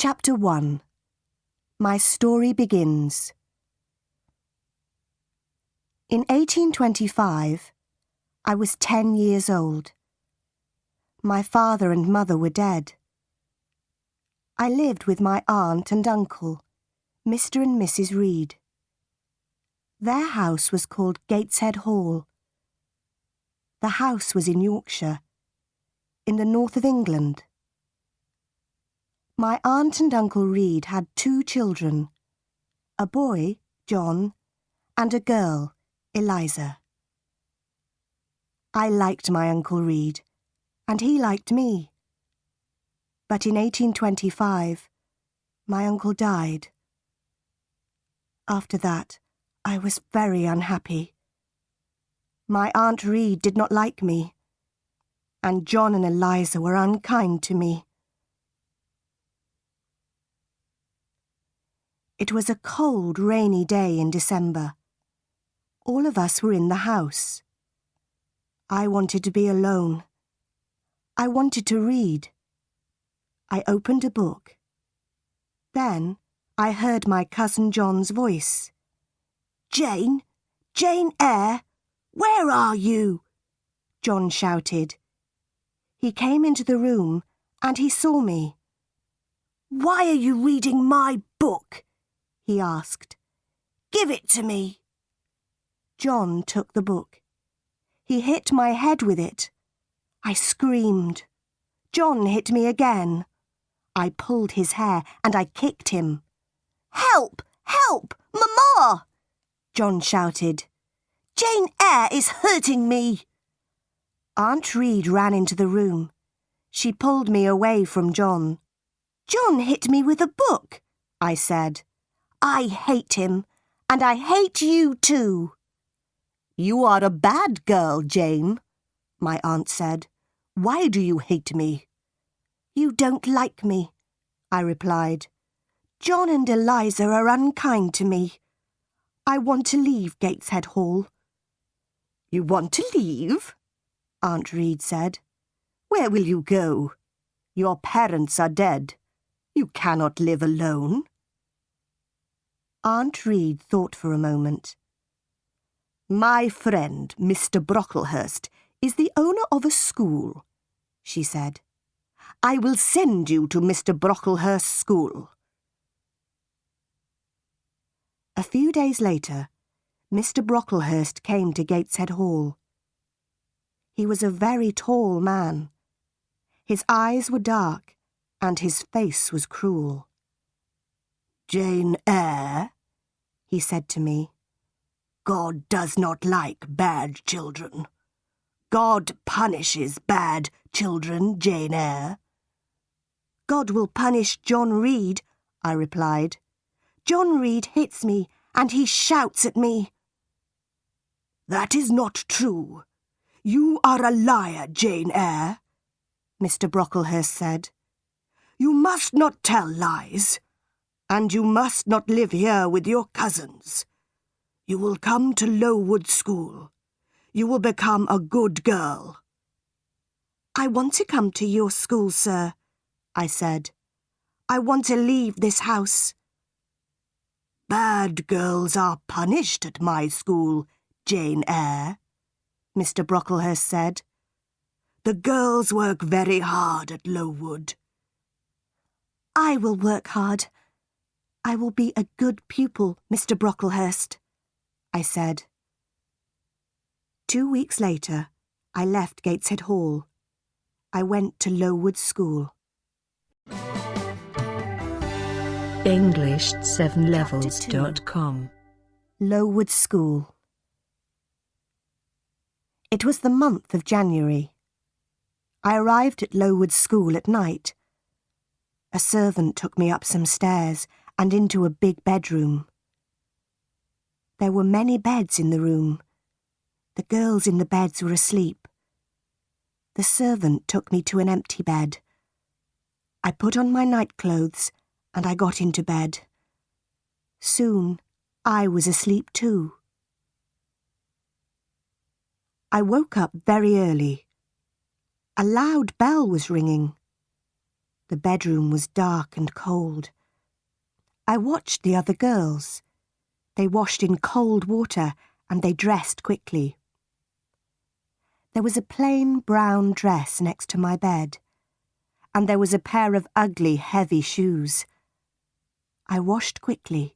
Chapter 1. My story begins. In 1825, I was 10 years old. My father and mother were dead. I lived with my aunt and uncle, Mr. and Mrs. Reed. Their house was called Gateshead Hall. The house was in Yorkshire, in the north of England. My aunt and Uncle Reed had 2 children, a boy, John, and a girl, Eliza. I liked my Uncle Reed, and he liked me. But in 1825, my uncle died. After that, I was very unhappy. My Aunt Reed did not like me, and John and Eliza were unkind to me. It was a cold, rainy day in December. All of us were in the house. I wanted to be alone. I wanted to read. I opened a book. Then I heard my cousin John's voice. "Jane! Jane Eyre! Where are you?" John shouted. He came into the room and he saw me. "Why are you reading my book?" he asked. "Give it to me." John took the book. He hit my head with it. I screamed. John hit me again. I pulled his hair and I kicked him. "Help! Help! Mama!" John shouted. "Jane Eyre is hurting me." Aunt Reed ran into the room. She pulled me away from John. "John hit me with a book," I said. "I hate him, and I hate you too." "You are a bad girl, Jane," my aunt said. "Why do you hate me?" "You don't like me," I replied. "John and Eliza are unkind to me. I want to leave Gateshead Hall." "You want to leave?" Aunt Reed said. "Where will you go? Your parents are dead. You cannot live alone." Aunt Reed thought for a moment. "My friend, Mr. Brocklehurst, is the owner of a school," she said. "I will send you to Mr. Brocklehurst's school." A few days later, Mr. Brocklehurst came to Gateshead Hall. He was a very tall man. His eyes were dark, and his face was cruel. "Jane Eyre," he said to me, "God does not like bad children. God punishes bad children, Jane Eyre." "God will punish John Reed," I replied. "John Reed hits me and he shouts at me." "That is not true. You are a liar, Jane Eyre," Mr. Brocklehurst said. "You must not tell lies, and you must not live here with your cousins. You will come to Lowood School. You will become a good girl." "I want to come to your school, sir," I said. "I want to leave this house." "Bad girls are punished at my school, Jane Eyre," Mr. Brocklehurst said. "The girls work very hard at Lowood." "I will work hard. I will be a good pupil, Mr. Brocklehurst," I said. 2 weeks later, I left Gateshead Hall. I went to Lowood School. English7levels.com. Lowood School. It was the month of January. I arrived at Lowood School at night. A servant took me up some stairs and into a big bedroom. There were many beds in the room. The girls in the beds were asleep. The servant took me to an empty bed. I put on my nightclothes and I got into bed. Soon I was asleep too. I woke up very early. A loud bell was ringing. The bedroom was dark and cold. I watched the other girls. They washed in cold water and they dressed quickly. There was a plain brown dress next to my bed, and there was a pair of ugly, heavy shoes. I washed quickly.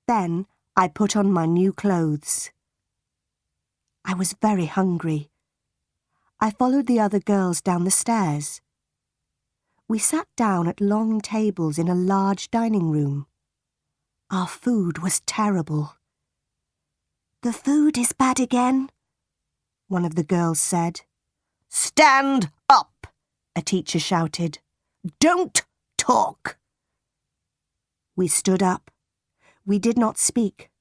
Then I put on my new clothes. I was very hungry. I followed the other girls down the stairs. We sat down at long tables in a large dining room. Our food was terrible. "The food is bad again," one of the girls said. "Stand up," a teacher shouted. "Don't talk." We stood up. We did not speak.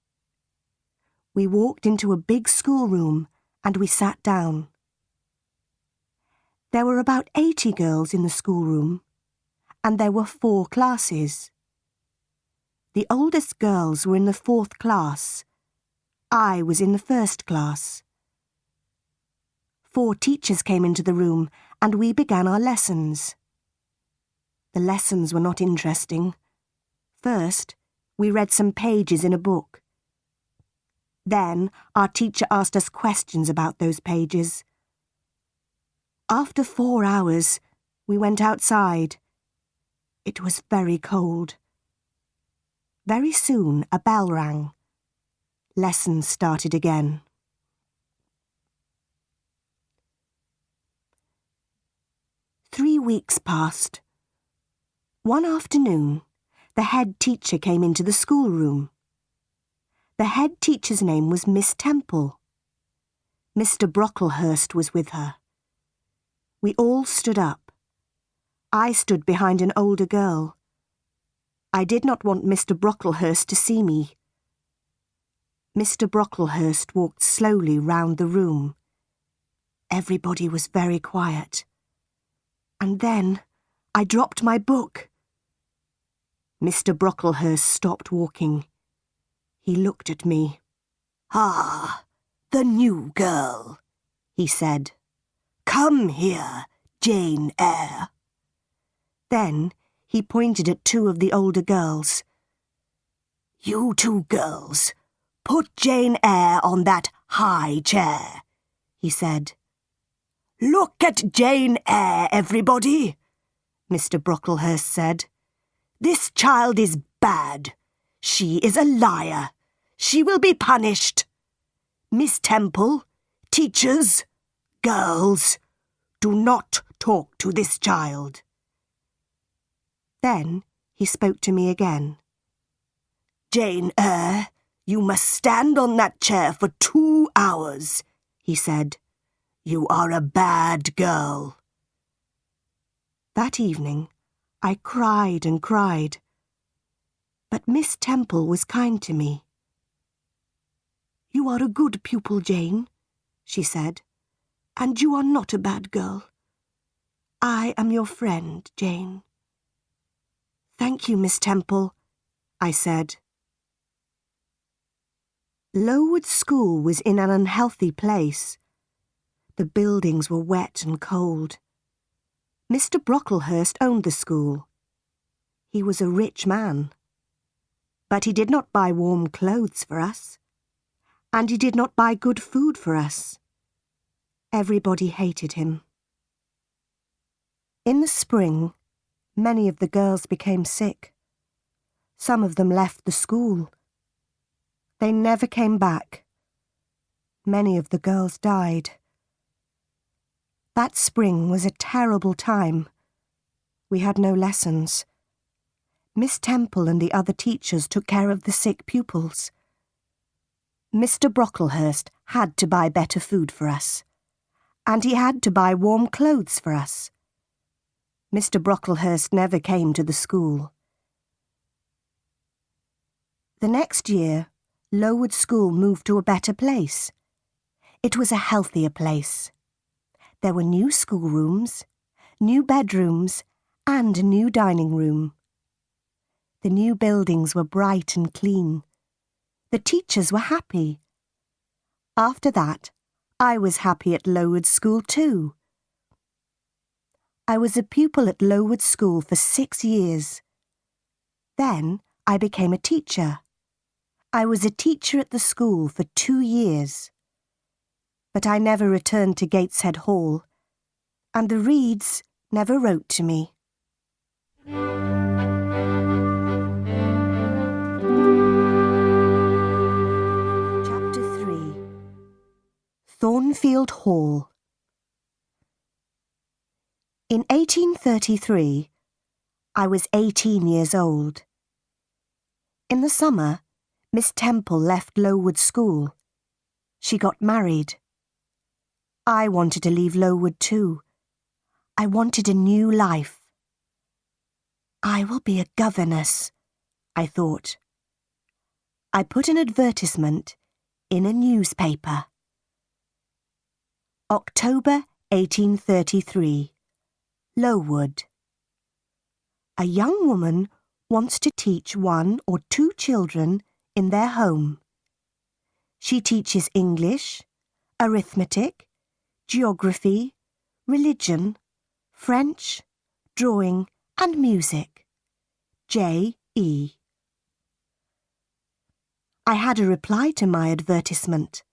We walked into a big schoolroom and we sat down. There were about 80 girls in the schoolroom, and there were 4 classes. The oldest girls were in the 4th class. I was in the 1st class. 4 teachers came into the room and we began our lessons. The lessons were not interesting. First, we read some pages in a book. Then, our teacher asked us questions about those pages. After 4 hours, we went outside. It was very cold. Very soon, a bell rang. Lessons started again. Three weeks passed. One afternoon, the head teacher came into the schoolroom. The head teacher's name was Miss Temple. Mr. Brocklehurst was with her. We all stood up. I stood behind an older girl. I did not want Mr. Brocklehurst to see me. Mr. Brocklehurst walked slowly round the room. Everybody was very quiet. And then I dropped my book. Mr. Brocklehurst stopped walking. He looked at me. "Ah, the new girl," he said. "Come here, Jane Eyre." Then he pointed at 2 of the older girls. "You 2 girls, put Jane Eyre on that high chair," he said. "Look at Jane Eyre, everybody," Mr. Brocklehurst said. "This child is bad. She is a liar. She will be punished. Miss Temple, teachers, girls, do not talk to this child." Then he spoke to me again. "Jane Eyre, you must stand on that chair for 2 hours," he said. "You are a bad girl." That evening, I cried and cried. But Miss Temple was kind to me. "You are a good pupil, Jane," she said, "and you are not a bad girl. I am your friend, Jane." "Thank you, Miss Temple," I said. Lowood School was in an unhealthy place. The buildings were wet and cold. Mr. Brocklehurst owned the school. He was a rich man. But he did not buy warm clothes for us. And he did not buy good food for us. Everybody hated him. In the spring, many of the girls became sick. Some of them left the school. They never came back. Many of the girls died. That spring was a terrible time. We had no lessons. Miss Temple and the other teachers took care of the sick pupils. Mr. Brocklehurst had to buy better food for us, and he had to buy warm clothes for us. Mr. Brocklehurst never came to the school. The next year, Lowood School moved to a better place. It was a healthier place. There were new schoolrooms, new bedrooms, and a new dining room. The new buildings were bright and clean. The teachers were happy. After that, I was happy at Lowood School too. I was a pupil at Lowood School for 6 years. Then I became a teacher. I was a teacher at the school for 2 years. But I never returned to Gateshead Hall, and the Reeds never wrote to me. Chapter 3. Thornfield Hall. In 1833, I was 18 years old. In the summer, Miss Temple left Lowood School. She got married. I wanted to leave Lowood too. I wanted a new life. I will be a governess, I thought. I put an advertisement in a newspaper. October 1833. Lowood. A young woman wants to teach 1 or 2 children in their home. She teaches English, arithmetic, geography, religion, French, drawing and music. J.E. I had a reply to my advertisement.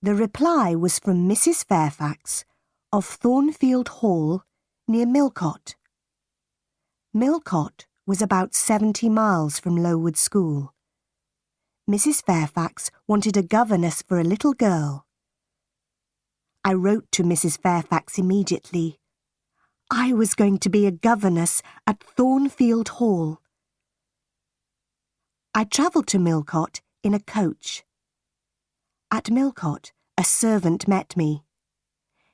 The reply was from Mrs. Fairfax of Thornfield Hall near Millcote. Millcote was about 70 miles from Lowood School. Mrs. Fairfax wanted a governess for a little girl. I wrote to Mrs. Fairfax immediately. I was going to be a governess at Thornfield Hall. I travelled to Millcote in a coach. At Millcote, a servant met me.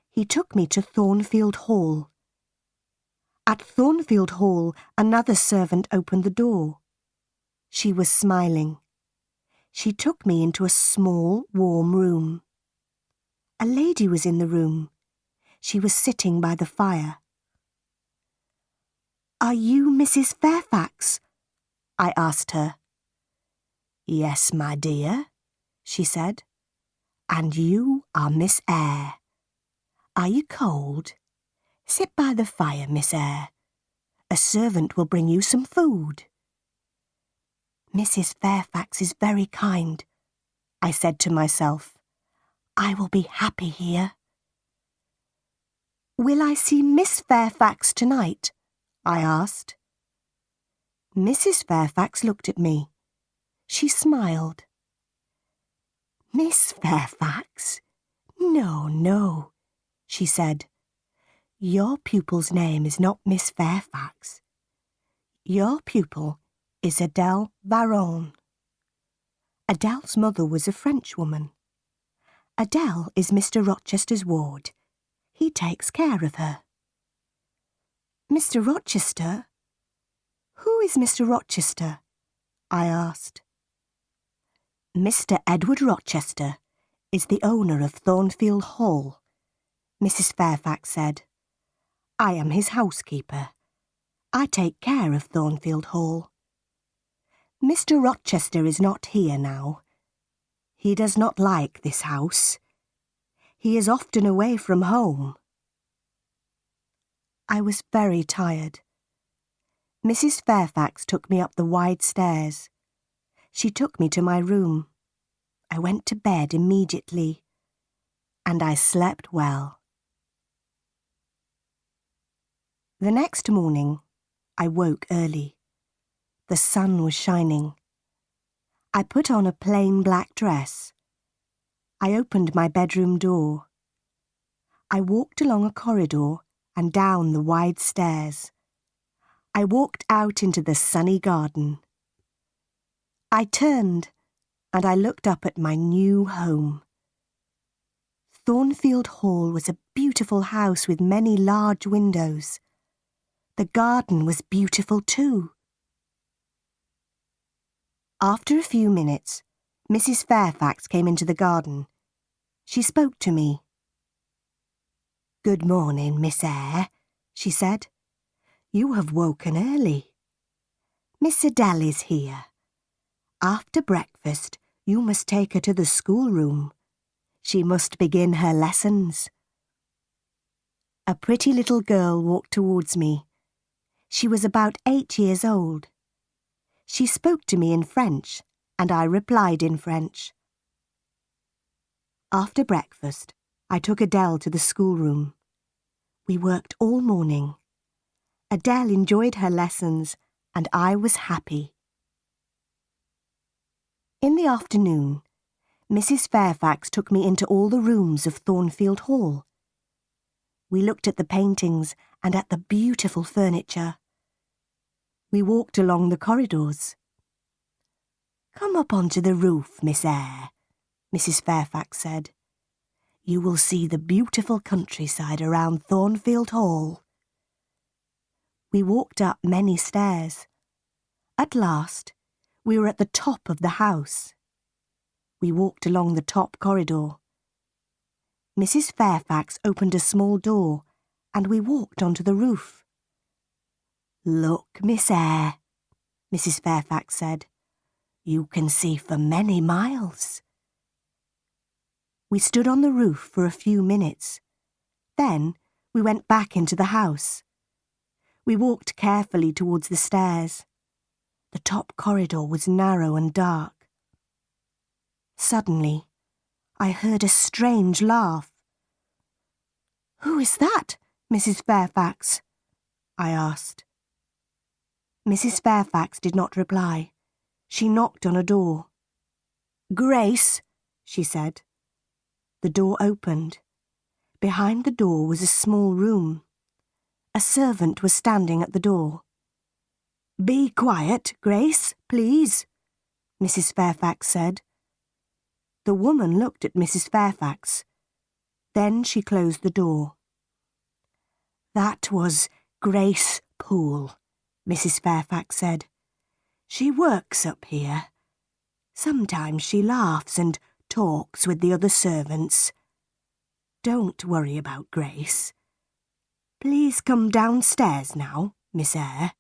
He took me to Thornfield Hall. At Thornfield Hall, another servant opened the door. She was smiling. She took me into a small, warm room. A lady was in the room. She was sitting by the fire. "Are you Mrs. Fairfax?" I asked her. "Yes, my dear," she said. "And you are Miss Eyre. Are you cold? Sit by the fire, Miss Eyre. A servant will bring you some food." "Mrs. Fairfax is very kind," I said to myself. "I will be happy here." "Will I see Miss Fairfax tonight?" I asked. Mrs. Fairfax looked at me. She smiled. "Miss Fairfax? No, no," she said. "Your pupil's name is not Miss Fairfax. Your pupil is Adele Varon." Adele's mother was a Frenchwoman. Adele is Mr. Rochester's ward. He takes care of her. "Mr. Rochester? Who is Mr. Rochester?" I asked. "Mr. Edward Rochester is the owner of Thornfield Hall," Mrs. Fairfax said. "I am his housekeeper. I take care of Thornfield Hall. Mr. Rochester is not here now. He does not like this house. He is often away from home." I was very tired. Mrs. Fairfax took me up the wide stairs. She took me to my room. I went to bed immediately, and I slept well. The next morning, I woke early. The sun was shining. I put on a plain black dress. I opened my bedroom door. I walked along a corridor and down the wide stairs. I walked out into the sunny garden. I turned and I looked up at my new home. Thornfield Hall was a beautiful house with many large windows. The garden was beautiful too. After a few minutes, Mrs. Fairfax came into the garden. She spoke to me. "Good morning, Miss Eyre," she said. "You have woken early. Miss Adele is here. After breakfast, you must take her to the schoolroom. She must begin her lessons." A pretty little girl walked towards me. She was about 8 years old. She spoke to me in French, and I replied in French. After breakfast, I took Adele to the schoolroom. We worked all morning. Adele enjoyed her lessons, and I was happy. In the afternoon, Mrs. Fairfax took me into all the rooms of Thornfield Hall. We looked at the paintings and at the beautiful furniture. We walked along the corridors. "Come up onto the roof, Miss Eyre," Mrs. Fairfax said. "You will see the beautiful countryside around Thornfield Hall." We walked up many stairs. At last, we were at the top of the house. We walked along the top corridor. Mrs. Fairfax opened a small door, and we walked onto the roof. "Look, Miss Eyre," Mrs. Fairfax said. "You can see for many miles." We stood on the roof for a few minutes. Then we went back into the house. We walked carefully towards the stairs. The top corridor was narrow and dark. Suddenly, I heard a strange laugh. "Who is that, Mrs. Fairfax?" I asked. Mrs. Fairfax did not reply. She knocked on a door. "Grace," she said. The door opened. Behind the door was a small room. A servant was standing at the door. "Be quiet, Grace, please," Mrs. Fairfax said. The woman looked at Mrs. Fairfax. Then she closed the door. "That was Grace Poole," Mrs. Fairfax said. "She works up here. Sometimes she laughs and talks with the other servants. Don't worry about Grace. Please come downstairs now, Miss Eyre."